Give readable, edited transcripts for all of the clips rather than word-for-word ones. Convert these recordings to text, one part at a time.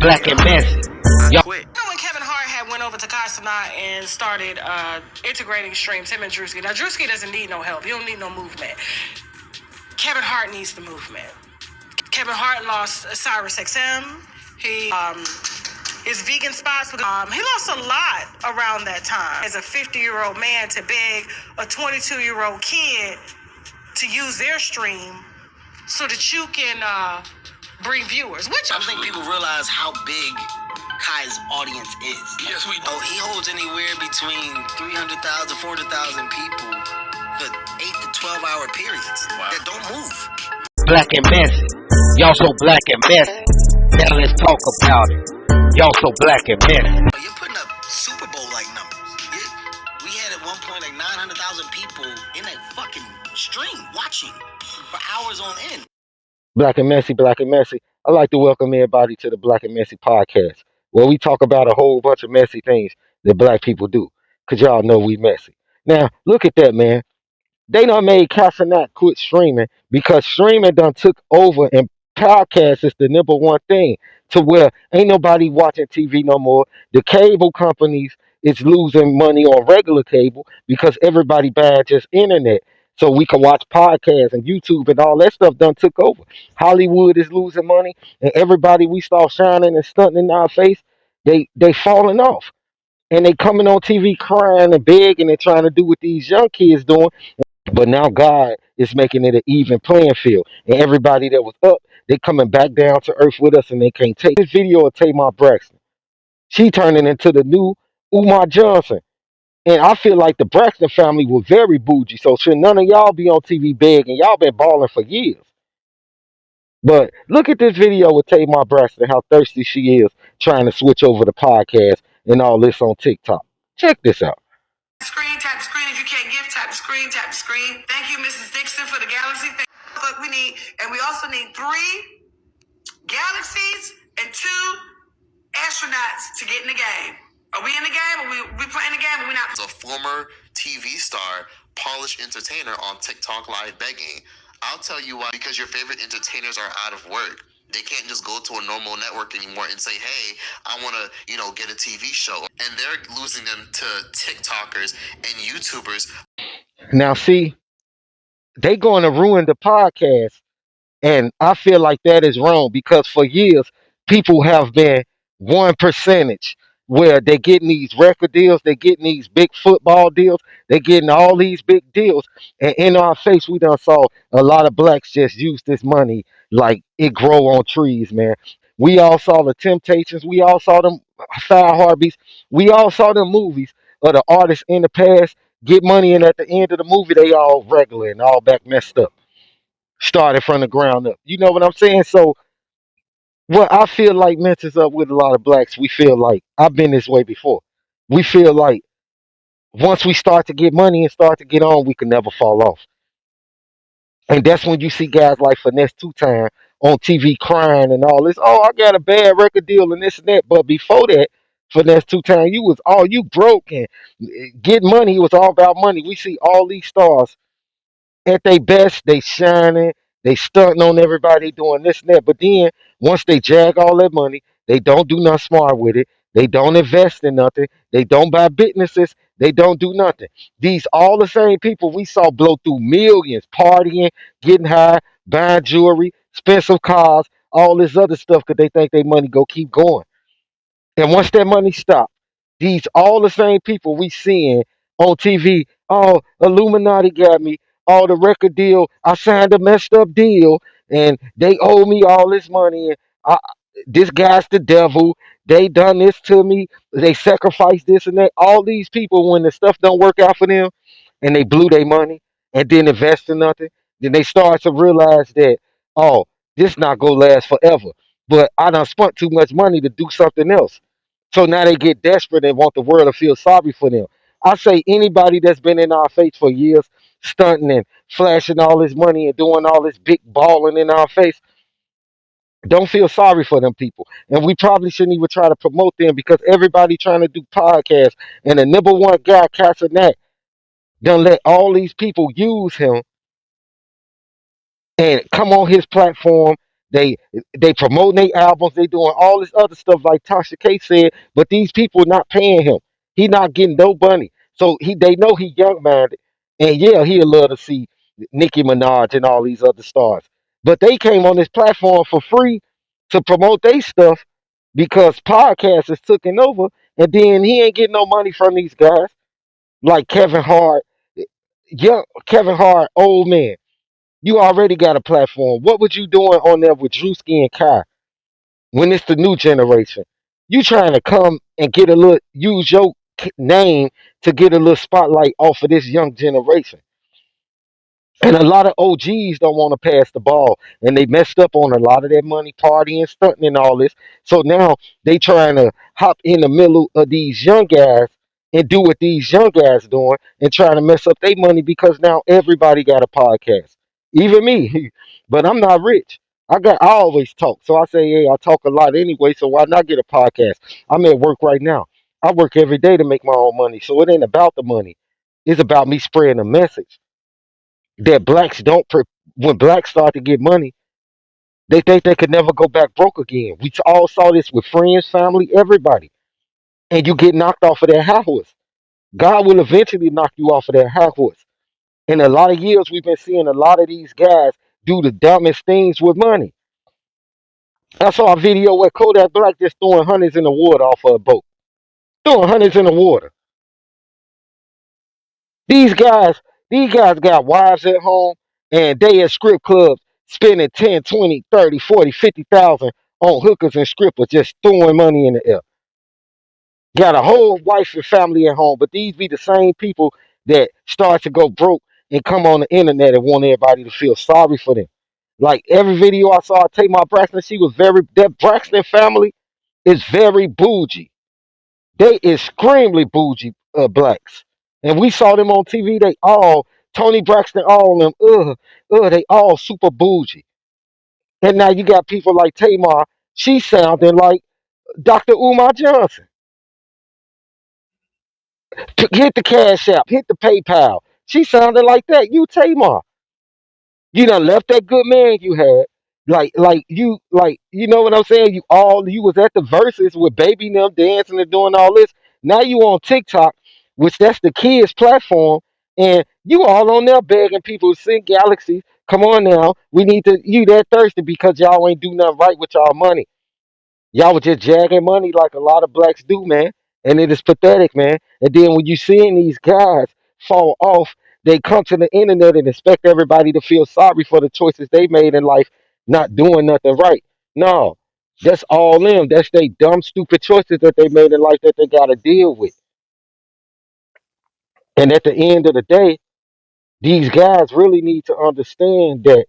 Black and messy. Y'all quit. You know when Kevin Hart had went over to Casanat and started integrating streams, him and Drewski. Now Drewski doesn't need no help. He don't need no movement. Kevin Hart needs the movement. Kevin Hart lost Sirius XM. He his vegan spots. He lost a lot around that time. As a 50-year-old man to beg a 22-year-old kid to use their stream so that you can bring viewers. Which I don't think people realize how big Kai's audience is. Yes, we do. Oh, he holds anywhere between 300,000, 400,000 people for 8 to 12-hour periods that don't move. black and messy. Y'all so black and messy. Now let's talk about it. Y'all so black and messy. You're putting up Super Bowl-like numbers. We had at one point like 900,000 people in that fucking stream watching for hours on end. Black and Messy, Black and Messy. I'd like to welcome everybody to the Black and Messy podcast, where we talk about a whole bunch of messy things that black people do. Because y'all know we messy. Now, look at that, man. They done made Casanat quit streaming because streaming done took over and podcast is the number one thing to where ain't nobody watching TV no more. The cable companies is losing money on regular cable because everybody buying just internet. So we can watch podcasts and YouTube and all that stuff done took over. Hollywood is losing money and everybody we start shining and stunting in our face, they falling off. And they coming on TV crying and begging and trying to do what these young kids doing. But now God is making it an even playing field. And everybody that was up, they coming back down to earth with us and they can't take this video of Tamar Braxton. She turning into the new Umar Johnson. And I feel like the Braxton family was very bougie. So should none of y'all be on TV begging? Y'all been balling for years. But look at this video with Tamar Braxton, how thirsty she is trying to switch over to podcast and all this on TikTok. Check this out. screen, tap the screen. If you can't give, tap the screen, tap the screen. Thank you, Mrs. Dixon, for the galaxy. Look, we need, and we also need 3 galaxies and 2 astronauts to get in the game. Are we in the game? Are we playing the game? Or we not? As a former TV star, polished entertainer on TikTok Live begging. I'll tell you why. Because your favorite entertainers are out of work. They can't just go to a normal network anymore and say, hey, I want to, get a TV show. And they're losing them to TikTokers and YouTubers. Now, see, they going to ruin the podcast. And I feel like that is wrong because for years, people have been one percentage where they're getting these record deals, they're getting these big football deals, they're getting all these big deals. And in our face, we done saw a lot of blacks just use this money like it grow on trees, man. We all saw the Temptations, we all saw them Fire Heartbeats, we all saw them movies of the artists in the past get money and at the end of the movie, they all regular and all back messed up started from the ground up. You know what I'm saying? So what I feel like messes up with a lot of blacks, we feel like I've been this way before. We feel like once we start to get money and start to get on, we can never fall off. And that's when you see guys like Finesse Two Time on TV crying and all this. Oh, I got a bad record deal and this and that. But before that, Finesse Two Time, you broke and get money. It was all about money. We see all these stars at their best, they shining, they stunting on everybody, doing this and that. But then once they jag all that money, they don't do nothing smart with it. They don't invest in nothing. They don't buy businesses. They don't do nothing. These all the same people we saw blow through millions, partying, getting high, buying jewelry, expensive cars, all this other stuff because they think their money go keep going. And once that money stop, these all the same people we seeing on TV. Oh, Illuminati got me. Oh, the record deal. I signed a messed up deal, and they owe me all this money. And this guy's the devil. They done this to me. They sacrificed this and that. All these people, when the stuff don't work out for them, and they blew their money and didn't invest in nothing, then they start to realize that, oh, this not gonna last forever. But I done spent too much money to do something else. So now they get desperate and want the world to feel sorry for them. I say anybody that's been in our face for years, stunting and flashing all this money and doing all this big balling in our face, don't feel sorry for them people. And we probably shouldn't even try to promote them because everybody trying to do podcasts. And the number one guy, Casanat, done let all these people use him and come on his platform, They they promoting their albums. They doing all this other stuff like Tasha K said. But these people not paying him. He not getting no money. So they know he young minded, and yeah, he'll love to see Nicki Minaj and all these other stars. But they came on this platform for free to promote their stuff because podcast is taking over, and then he ain't getting no money from these guys like Kevin Hart, young Kevin Hart, old man. You already got a platform. What was you doing on there with Drewski and Kai when it's the new generation? You trying to come and get a little, use your name to get a little spotlight off of this young generation. And a lot of OGs don't want to pass the ball, and they messed up on a lot of that money, partying, stunting, and all this. So now they trying to hop in the middle of these young guys and do what these young guys doing, and trying to mess up their money because now everybody got a podcast, even me. But I'm not rich. I always talk, so I say, hey, I talk a lot anyway. So why not get a podcast? I'm at work right now. I work every day to make my own money, so it ain't about the money. It's about me spreading a message that blacks don't when blacks start to get money, they think they could never go back broke again. We all saw this with friends, family, everybody. And you get knocked off of that high horse. God will eventually knock you off of that high horse. In a lot of years, we've been seeing a lot of these guys do the dumbest things with money. I saw a video where Kodak Black just throwing hundreds in the water off of a boat. Throwing hundreds in the water. These guys, these guys got wives at home and they at strip clubs spending 10, 20, 30, 40, 50,000 on hookers and strippers just throwing money in the air. Got a whole wife and family at home, but these be the same people that start to go broke and come on the internet and want everybody to feel sorry for them. Like every video I saw of Tamar Braxton, she was that Braxton family is very bougie. They extremely bougie blacks. And we saw them on TV. They all, Tony Braxton, all of them, they all super bougie. And now you got people like Tamar. She sounding like Dr. Umar Johnson. Hit the Cash App, hit the PayPal. She sounded like that. You Tamar. You done left that good man you had. You know what I'm saying? You was at the verses with baby and them dancing and doing all this. Now you on TikTok, which that's the kids platform, and you all on there begging people to send galaxies. Come on now. We need to you that thirsty because y'all ain't do nothing right with y'all money. Y'all was just jagging money like a lot of blacks do, man. And it is pathetic, man. And then when you seeing these guys fall off, they come to the internet and expect everybody to feel sorry for the choices they made in life, not doing nothing right. No, that's all them. That's they dumb, stupid choices that they made in life that they got to deal with. And at the end of the day, these guys really need to understand that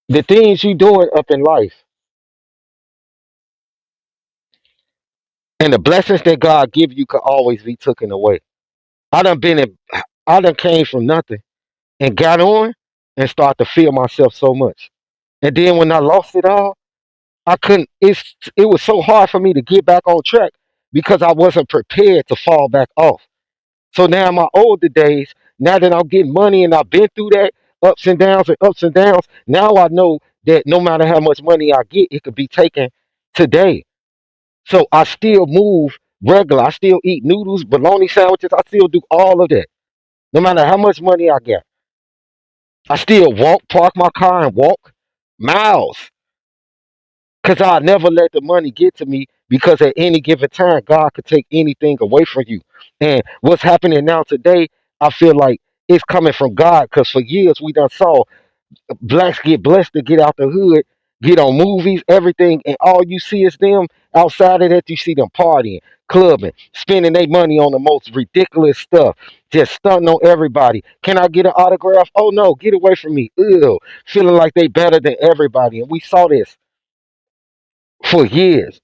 the things you doing up in life and the blessings that God give you could always be taken away. I done been in, I done came from nothing and got on and started to feel myself so much. And then when I lost it all, I couldn't. It was so hard for me to get back on track because I wasn't prepared to fall back off. So now in my older days, now that I'm getting money and I've been through that ups and downs, now I know that no matter how much money I get, it could be taken today. So I still move regular. I still eat noodles, bologna sandwiches. I still do all of that. No matter how much money I get. I still walk, park my car and walk miles. Cause I never let the money get to me because at any given time God could take anything away from you. And what's happening now today, I feel like it's coming from God because for years we done saw blacks get blessed to get out the hood, get on movies, everything, and all you see is them outside of that, you see them partying, clubbing, spending their money on the most ridiculous stuff, just stunting on everybody. Can I get an autograph? Oh no, get away from me. Ew. Feeling like they better than everybody. And we saw this for years.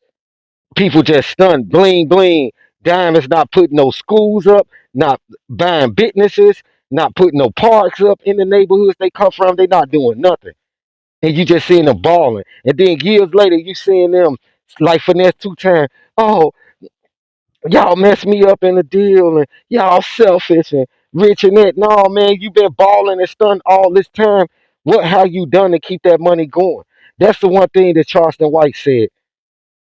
People just stunned, bling bling. Diamonds not putting no schools up, not buying businesses, not putting no parks up in the neighborhoods they come from. They not doing nothing. And you just seeing them balling. And then years later, you seeing them like finesse two times. Oh, y'all messed me up in the deal, and y'all selfish and rich and that. No, man, you been balling and stunned all this time. What have you done to keep that money going? That's the one thing that Charleston White said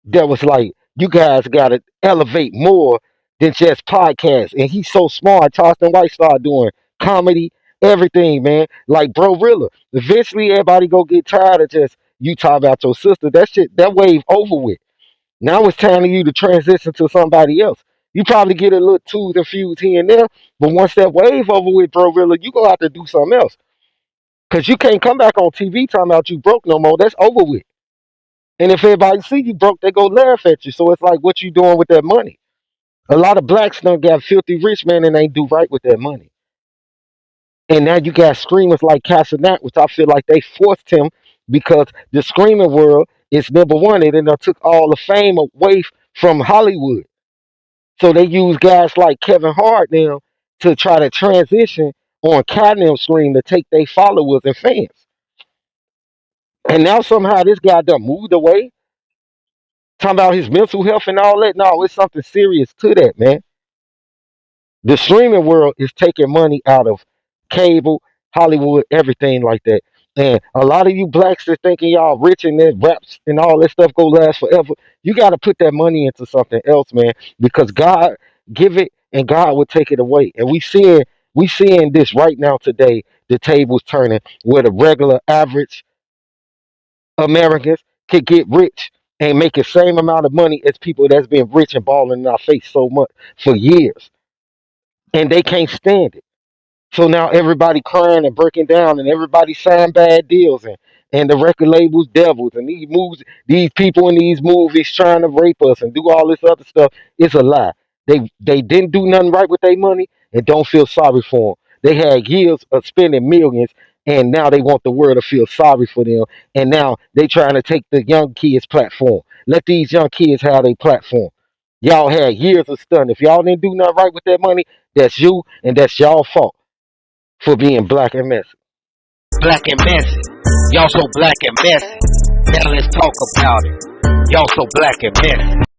that was like, you guys got to elevate more than just podcasts. And he's so smart. Charleston White started doing comedy, everything, man. Like Bro Rilla. Eventually, everybody go get tired of just you talk about your sister. That shit, that wave over with. Now it's time for you to transition to somebody else. You probably get a little twos and fuse here and there, but once that wave over with, Bro Rilla, you gonna have to do something else. Cause you can't come back on TV talking about you broke no more. That's over with. And if everybody see you broke, they go laugh at you. So it's like, what you doing with that money? A lot of blacks done got filthy rich, man, and ain't do right with that money. And now you got screamers like Casanat, which I feel like they forced him because the screaming world is number one. And then they took all the fame away from Hollywood. So they use guys like Kevin Hart now to try to transition on Catnip Scream to take their followers and fans. And now somehow this guy done moved away, talking about his mental health and all that. No, it's something serious to that, man. The streaming world is taking money out of cable, Hollywood, everything like that. And a lot of you blacks are thinking y'all rich and that raps and all that stuff go last forever. You got to put that money into something else, man, because God give it and God will take it away. And we seeing this right now today. The tables turning where the regular average Americans could get rich and make the same amount of money as people that's been rich and balling in our face so much for years, and they can't stand it. So now everybody crying and breaking down, and everybody sign bad deals, and the record labels devils, and these people in these movies trying to rape us and do all this other stuff. It's a lie. They didn't do nothing right with their money, and don't feel sorry for them. They had years of spending millions, and now they want the world to feel sorry for them. And now they trying to take the young kids' platform. Let these young kids have their platform. Y'all had years of studying. If y'all didn't do nothing right with that money, that's you, and that's y'all fault for being black and messy. Black and messy. Y'all so black and messy. Now let's talk about it. Y'all so black and messy.